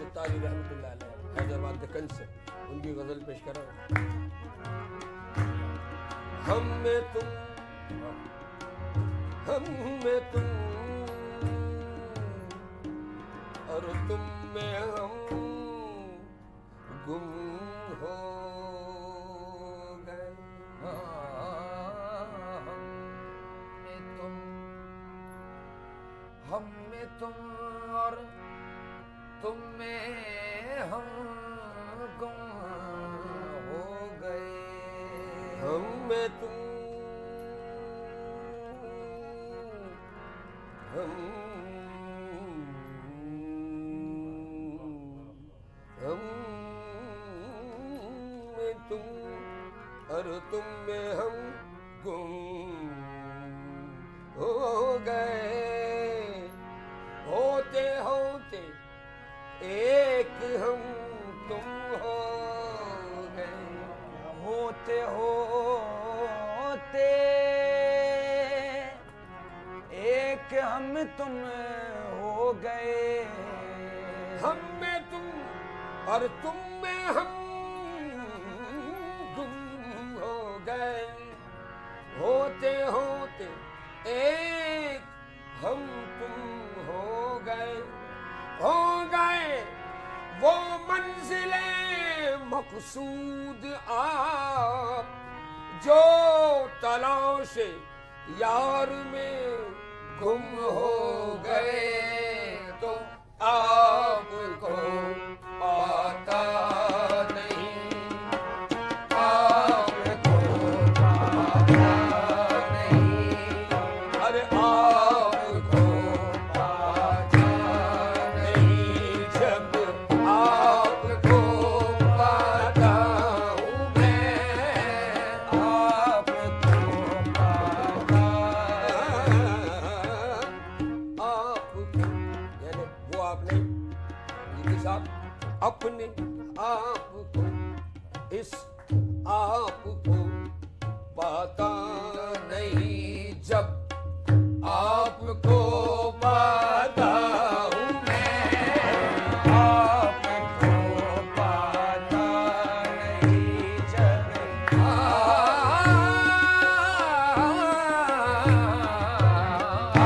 सितारी रहमतुल्लाह अलैह हैदराबाद दक्कन से, उनकी गजल पेश करो। हम में तुम और तुम में हम गुम हो गए। हम में तुम और तुम में हम गुम हो गए। हम में तुम हम में तुम और तुम में हम गुम हो गए। होते होते एक हम तुम हो गए। होते होते एक हम तुम हो गए। हम में तुम और तुम में हम गुम हो गए। होते होते एक हम तुम हो गए वो मंजिले मकसूद आप जो तलाशे यार में गुम हो गए। तो आपको पाता नहीं, आपको पाता नहीं, अरे आपको पाता नहीं। जब आपको पाता हूँ मैं, आपको पाता आपको यानी वो आपने ये साहब अपने आप को इस आप को पाता नहीं। जब आपको पाता हूँ मैं, आपको पाता नहीं। जब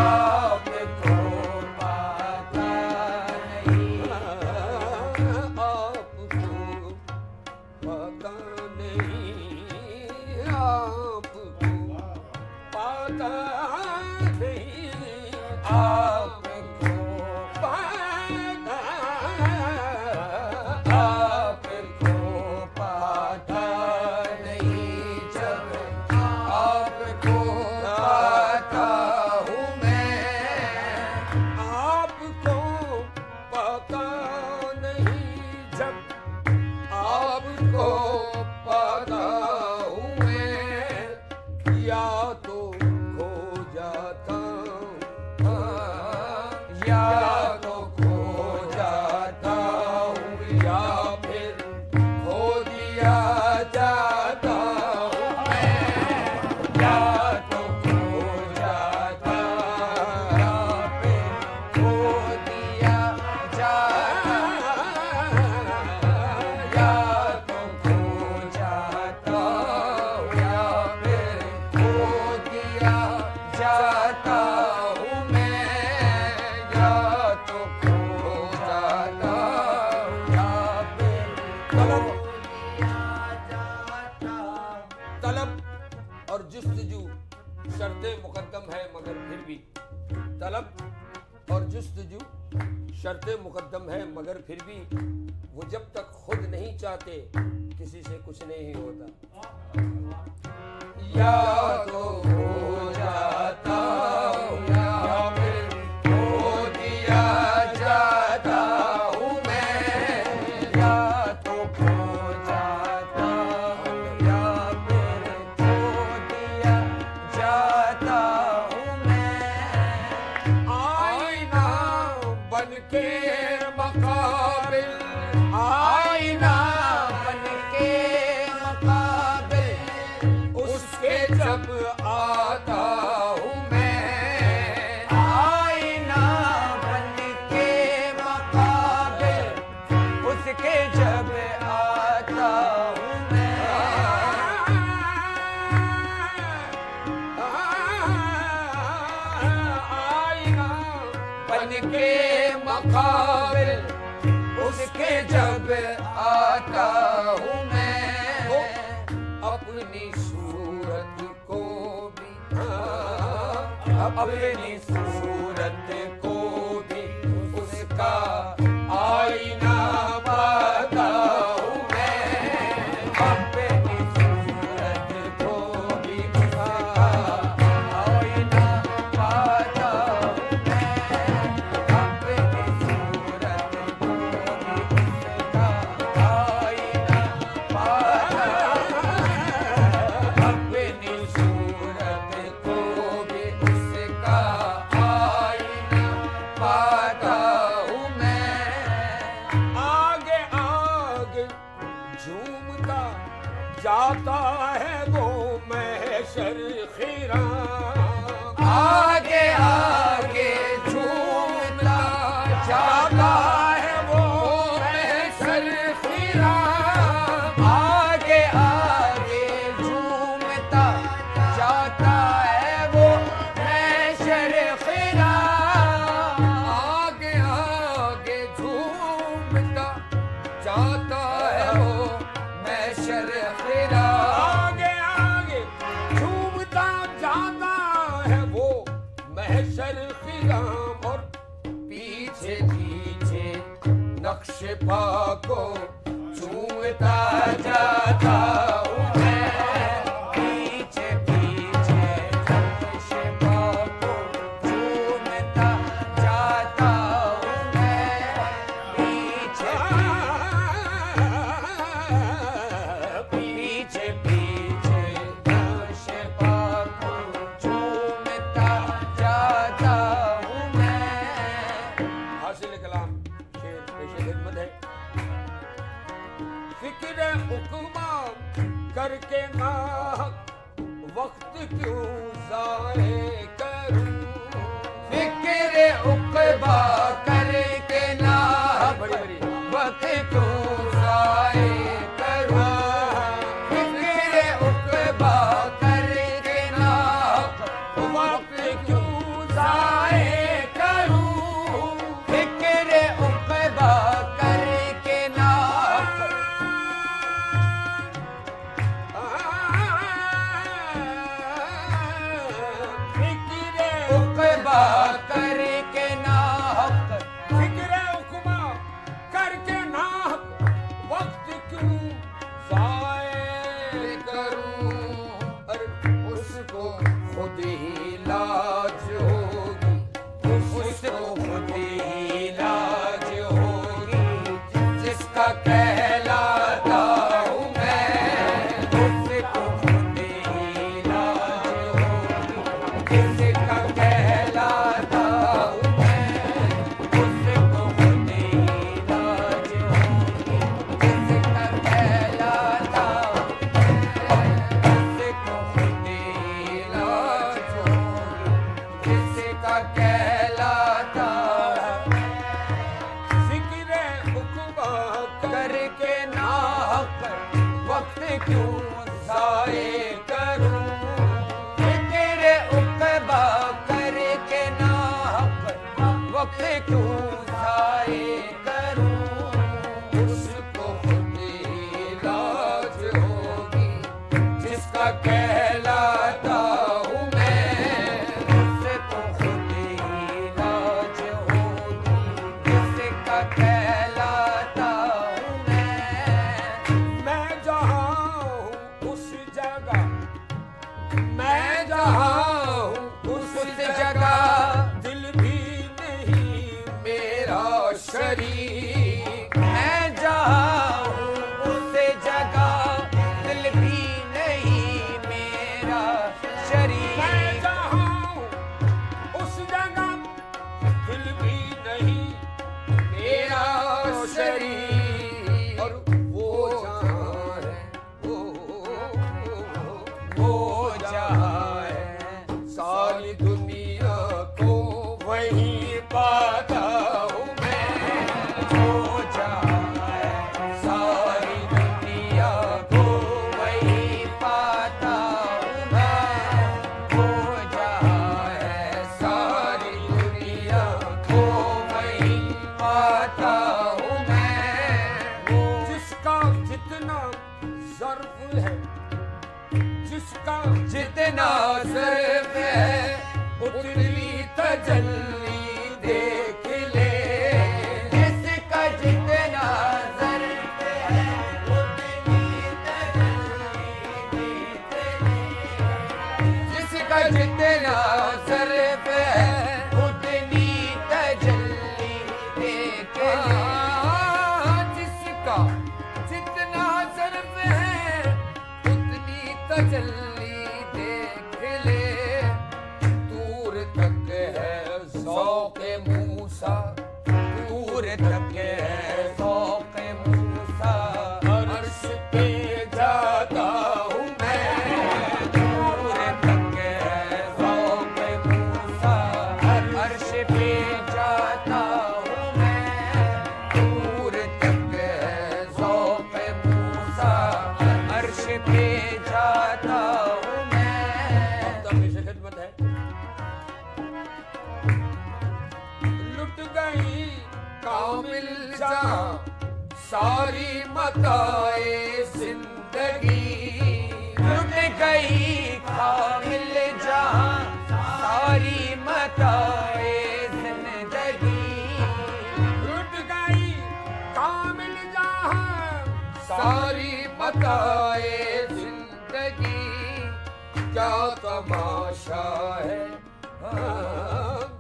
आपको पाता नहीं। आपको पता नहीं, आपको पता नहीं, आपको पता आपको पाता नहीं। जब आपको पाता हूँ मैं, आपको पता नहीं। जब आपको पता हूँ मैं, या तो खो जाता या तो खो जाता हूँ, या फिर खो दिया जाता हूँ मैं। या तो खो जाता या फिर खो दिया जाता। या तो खो जाता या फिर खो दिया जाता हूँ मैं। या तो खो जाता या फिर खो दिया जाता। तलब और जुस्तजू शर्ते मुकद्दम है मगर फिर भी, तलब और जुस्तजू शर्ते मुकद्दम है मगर फिर भी, वो जब तक खुद नहीं चाहते किसी से कुछ नहीं होता। या तो हो जाता या फिर खो दिया जाता हूँ मैं। या तो खो जाता या फिर खो दिया जाता हूँ मैं। आईना बनके मकाबिल, आईना बनके मुकाबिल उसके जब आता हूँ मैं। आईना बनके मुकाबिल के जब आता हूँ मैं तो अपनी सूरत को भी अपनी सूरत को भी उसका आईना पाता हूँ मैं अपनी सूरत को भी उसका आईना पाता हूँ मैं अपनी सूरत को भी उसका आईना पाता अपनी सूरत को भी उसका आईना पाता हूँ मैं आगे आगे झूमता जाता है वो महशर खिराम आगे आगे झूमता जाता है वो महशर खिराम आगे आगे झूमता जाता है वो महशर खिराम आगे आगे झूमता जाता है वो महशर खिराम आगे आगे झूमता जाता है वो महशर खिराम और पीछे पीछे नक्श पा को झूमता जाता हूँ मैं पीछे पीछे नक्श को झूमता जाता हूँ मैं पीछे पीछे पीछे नक्श को झूमता जाता हूँ मैं हासिल कलाम शेर पेशे खिदमत है फिक्र उकमा करके ना वक्त क्यों जाए करूं फिक्र उकबा करके ना बड़ी बड़ी वक्त क्यों जाए करूं फिक्र उकबा करके ना वक्त क्यों जाए करूं फिक्र उकबा करके ना फिक्र उकबा करके ना फिक्र उकमा करके ना वक्त क्यों जाए करूं अरे उसको खुद ही लाज होगी उसको खुद ही लाज होगी जिसका कहलाता हूँ मैं उसको खुद ही लाज होगी जिसका कहलाता हूँ मैं उसको खुद ही लाज होगी जिसका कहलाता हूँ उसको खुद ही लाज होगी जिसका कहलाता फिक्र उकमा करके ना वक्त क्यों जाए करूं फिक्र उकबा करके ना वक्त क्यों जाए करूं उसको खुद ही लाज होगी जिसका कहलाता हूँ मैं उसको खुद ही लाज होगी जिसका कहलाता हूँ मैं जहाँ हूँ उस जगह मैं जहाँ हूँ उस जगह दिल भी नहीं मेरा शरीक मैं जहाँ हूँ उस जगह दिल भी नहीं मेरा मैं शरीर जहाँ हूँ उस जगह दिल भी नहीं मेरा शरीक और वो जहाँ है वो जहाँ है सारी दुनिया को वहीं पाता हूँ मैं वो जहाँ है सारी दुनिया को वही पाता हूँ मैं वो जहाँ है सारी दुनिया को वही पाता हूँ मैं सारी मताए जिंदगी लुट गई कामिल जहां सारी मताए जिंदगी लुट गई कामिल जहां सारी मताए जिंदगी क्या तमाशा है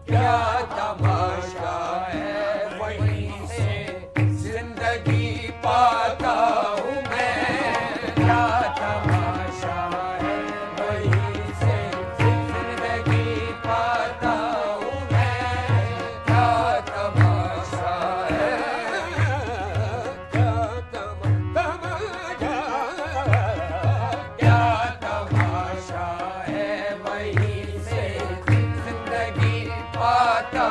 क्या तमाशा है वहीं से जिंदगी पाता हूँ मैं क्या तमाशा है वहीं से जिंदगी पाता हूँ मैं क्या तमाशा है क्या तमाशा क्या तमाशा है वहीं से जिंदगी पाता